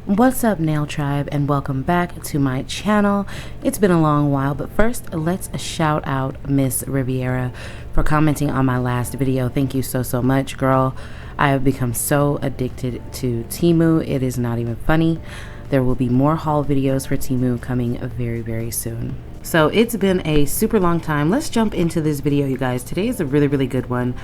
What's up, nail tribe, and welcome back to my channel. It's been a long while, but first let's shout out Miss Riviera for commenting on my last video. Thank you so much, girl. I have become so addicted to Temu, it is not even funny. There will be more haul videos for Temu coming very soon. So it's been a super long time. Let's jump into this video, you guys. Today is a really good one.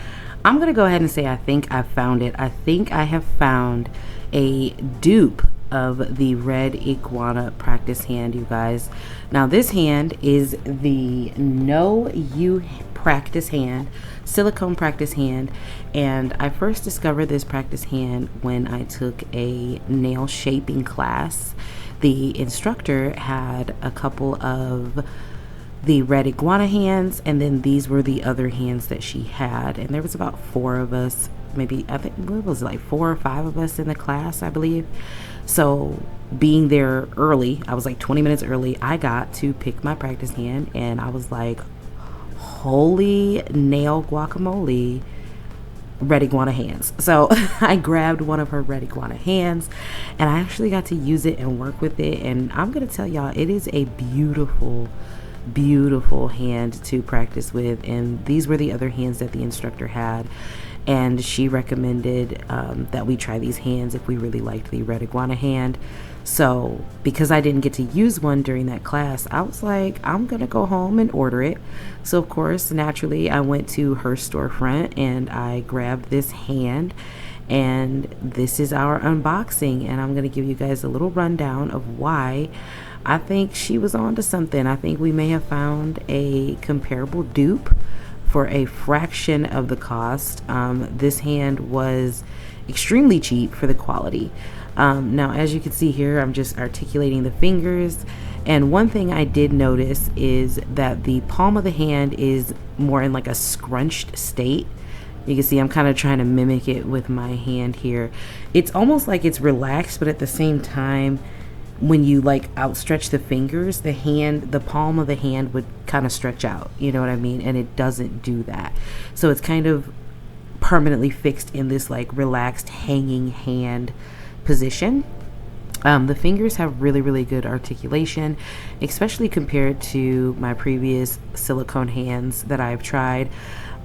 I'm gonna go ahead and say I think I found it. I think I have found a dupe of the red iguana practice hand, you guys. Now this hand is the No You practice hand, silicone practice hand, and I first discovered this practice hand when I took a nail shaping class. The instructor had a couple of the red iguana hands, and then these were the other hands that she had, and there was about 4 of us, maybe, I think it was like 4 or 5 of us in the class, I believe. So being there early, I was like 20 minutes early, I got to pick my practice hand, and I was like, holy nail guacamole, red iguana hands. So I grabbed one of her red iguana hands, and I actually got to use it and work with it, and I'm gonna tell y'all, it is a beautiful hand to practice with. And these were the other hands that the instructor had, and she recommended that we try these hands if we really liked the red iguana hand. So because I didn't get to use one during that class, I was like, I'm gonna go home and order it. So of course, naturally, I went to her storefront and I grabbed this hand, and this is our unboxing, and I'm gonna give you guys a little rundown of why I think she was onto something. I think we may have found a comparable dupe for a fraction of the cost. This hand was extremely cheap for the quality. Now, as you can see here, I'm just articulating the fingers, and one thing I did notice is that the palm of the hand is more in like a scrunched state. You can see I'm kind of trying to mimic it with my hand here. It's almost like it's relaxed, but at the same time, when you like outstretch the fingers, the palm of the hand would kind of stretch out, you know what I mean? And it doesn't do that. So it's kind of permanently fixed in this like relaxed hanging hand position. The fingers have really good articulation, especially compared to my previous silicone hands that I've tried.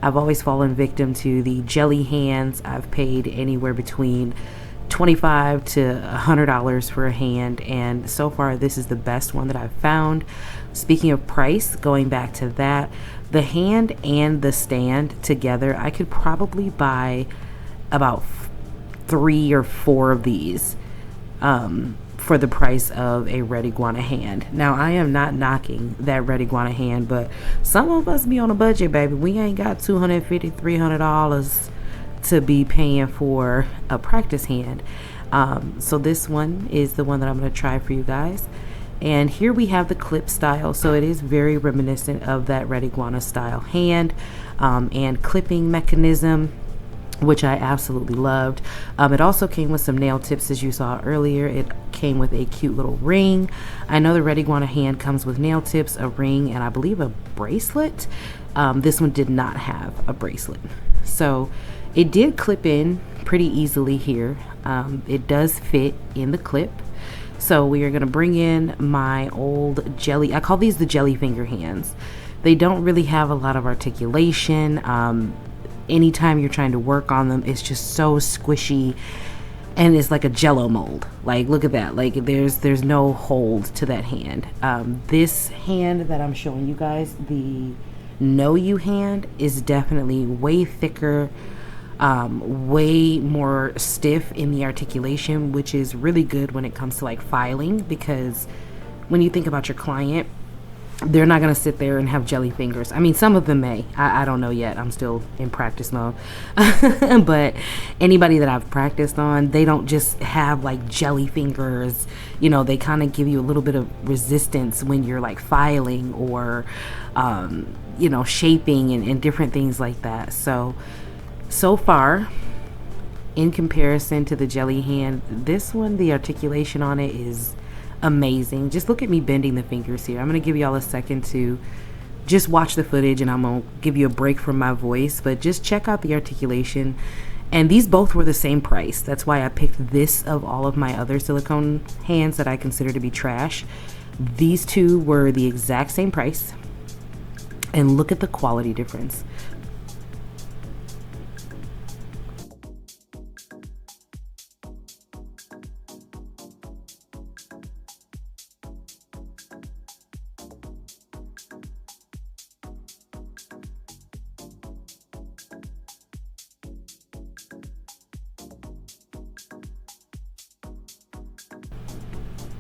I've always fallen victim to the jelly hands. I've paid anywhere between $25 to $100 for a hand, and so far this is the best one that I've found. Speaking of price, going back to that, the hand and the stand together, I could probably buy about 3 or 4 of these for the price of a red iguana hand. Now, I am not knocking that red iguana hand, but some of us be on a budget, baby. We ain't got $250, $300 to be paying for a practice hand. So this one is the one that I'm going to try for you guys. And here we have the clip style, so it is very reminiscent of that red iguana style hand and clipping mechanism, which I absolutely loved. It also came with some nail tips, as you saw earlier. It came with a cute little ring. I know the red iguana hand comes with nail tips, a ring, and I believe a bracelet. This one did not have a bracelet. So it did clip in pretty easily here. It does fit in the clip. So we are going to bring in my old jelly. I call these the jelly finger hands. They don't really have a lot of articulation. Anytime you're trying to work on them, it's just so squishy, and it's like a jello mold. Like, look at that. Like, there's no hold to that hand. This hand that I'm showing you guys, the No You hand, is definitely way thicker, way more stiff in the articulation, which is really good when it comes to like filing, because when you think about your client, they're not going to sit there and have jelly fingers. I mean, some of them may. I don't know yet. I'm still in practice mode. But anybody that I've practiced on, they don't just have like jelly fingers. You know, they kind of give you a little bit of resistance when you're like filing or, you know, shaping and different things like that. So far, in comparison to the jelly hand, this one, the articulation on it is amazing. Just look at me bending the fingers here. I'm going to give y'all a second to just watch the footage, and I'm going to give you a break from my voice, but just check out the articulation And these both were the same price. That's why I picked this of all of my other silicone hands that I consider to be trash. These two were the exact same price. And look at the quality difference.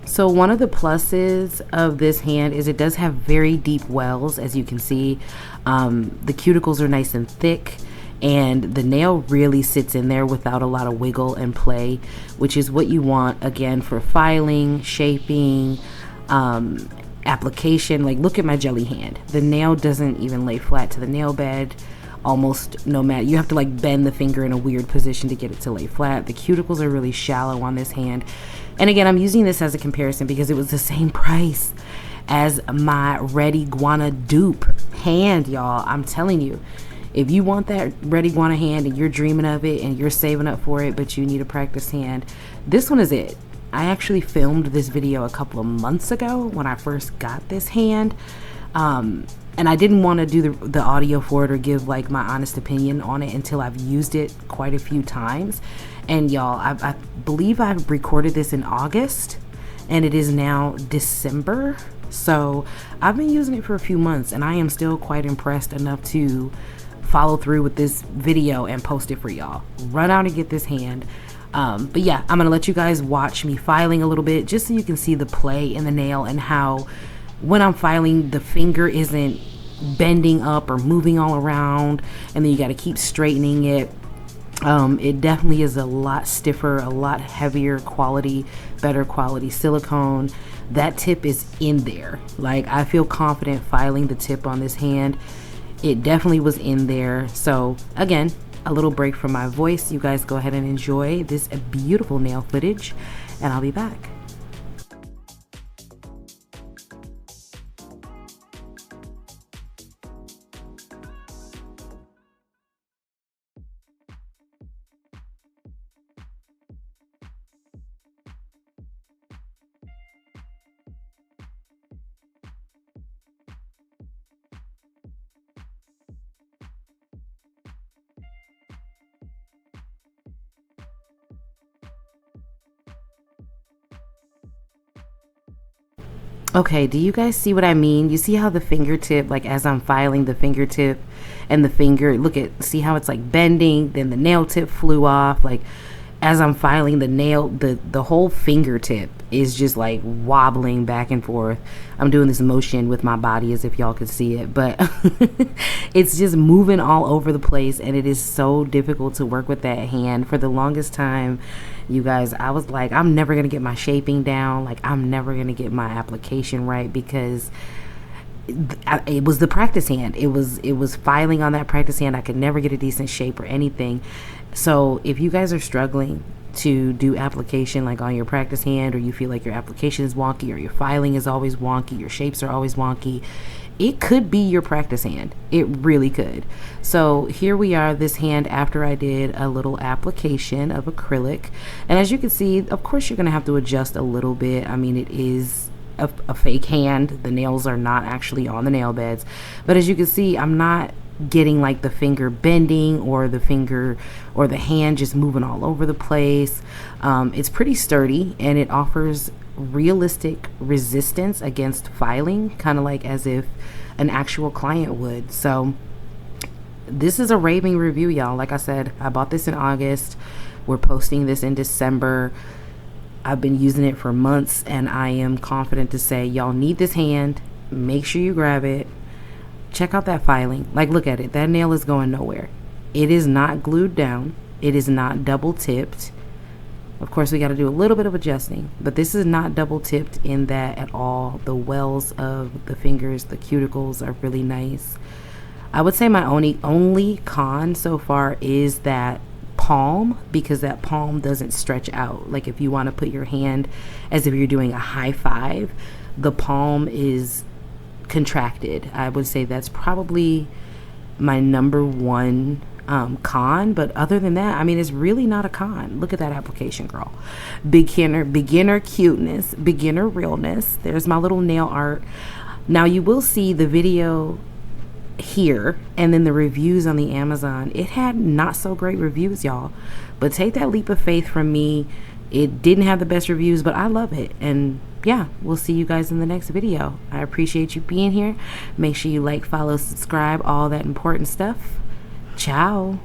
So one of the pluses of this hand is it does have very deep wells, as you can see. The cuticles are nice and thick, and the nail really sits in there without a lot of wiggle and play, which is what you want, again, for filing, shaping, application. Like, look at my jelly hand. The nail doesn't even lay flat to the nail bed. Almost no matter, you have to like bend the finger in a weird position to get it to lay flat. The cuticles are really shallow on this hand. And again, I'm using this as a comparison because it was the same price as my red iguana dupe hand, y'all. I'm telling you, if you want that red iguana hand and you're dreaming of it and you're saving up for it, but you need a practice hand, this one is it. I actually filmed this video a couple of months ago when I first got this hand. And I didn't want to do the audio for it or give like my honest opinion on it until I've used it quite a few times. And y'all, I believe I recorded this in August and it is now December. So I've been using it for a few months and I am still quite impressed enough to follow through with this video and post it for y'all. Run out and get this hand. But yeah, I'm gonna let you guys watch me filing a little bit just so you can see the play in the nail and how when I'm filing, the finger isn't bending up or moving all around, and then you got to keep straightening it. It definitely is a lot stiffer, a lot heavier quality, better quality silicone. That tip is in there. Like, I feel confident filing the tip on this hand. It definitely was in there. So again, a little break from my voice. You guys go ahead and enjoy this beautiful nail footage, and I'll be back. Okay, do you guys see what I mean? You see how the fingertip, like as I'm filing the fingertip and the finger, look at, see how it's like bending, then the nail tip flew off. Like as I'm filing the nail, the whole fingertip is just like wobbling back and forth. I'm doing this motion with my body as if y'all could see it, but it's just moving all over the place, and it is so difficult to work with that hand. For the longest time, you guys, I was like, I'm never gonna get my shaping down, like I'm never gonna get my application right, because it was the practice hand. It was filing on that practice hand. I could never get a decent shape or anything. So if you guys are struggling to do application like on your practice hand, or you feel like your application is wonky, or your filing is always wonky, your shapes are always wonky, it could be your practice hand. It really could. So here we are, this hand after I did a little application of acrylic. And as you can see, of course you're gonna have to adjust a little bit. I mean, it is a fake hand. The nails are not actually on the nail beds. But as you can see, I'm not getting like the finger bending or the finger or the hand just moving all over the place. It's pretty sturdy, and it offers realistic resistance against filing, kind of like as if an actual client would. So this is a raving review, y'all. Like I said, I bought this in August. We're posting this in December. I've been using it for months, and I am confident to say y'all need this hand. Make sure you grab it. Check out that filing. Like, look at it. That nail is going nowhere. It is not glued down. It is not double tipped. Of course, we got to do a little bit of adjusting, but this is not double tipped in that at all. The wells of the fingers, the cuticles are really nice. I would say my only con so far is that palm, because that palm doesn't stretch out. Like if you want to put your hand as if you're doing a high five, the palm is contracted. I would say that's probably my number one con, but other than that, I mean, it's really not a con. Look at that application, girl. Beginner cuteness, beginner realness. There's my little nail art. Now you will see the video here and then the reviews on the Amazon. It had not so great reviews, y'all, but take that leap of faith from me. It didn't have the best reviews, but I love it. And yeah, we'll see you guys in the next video. I appreciate you being here. Make sure you like, follow, subscribe, all that important stuff. Ciao.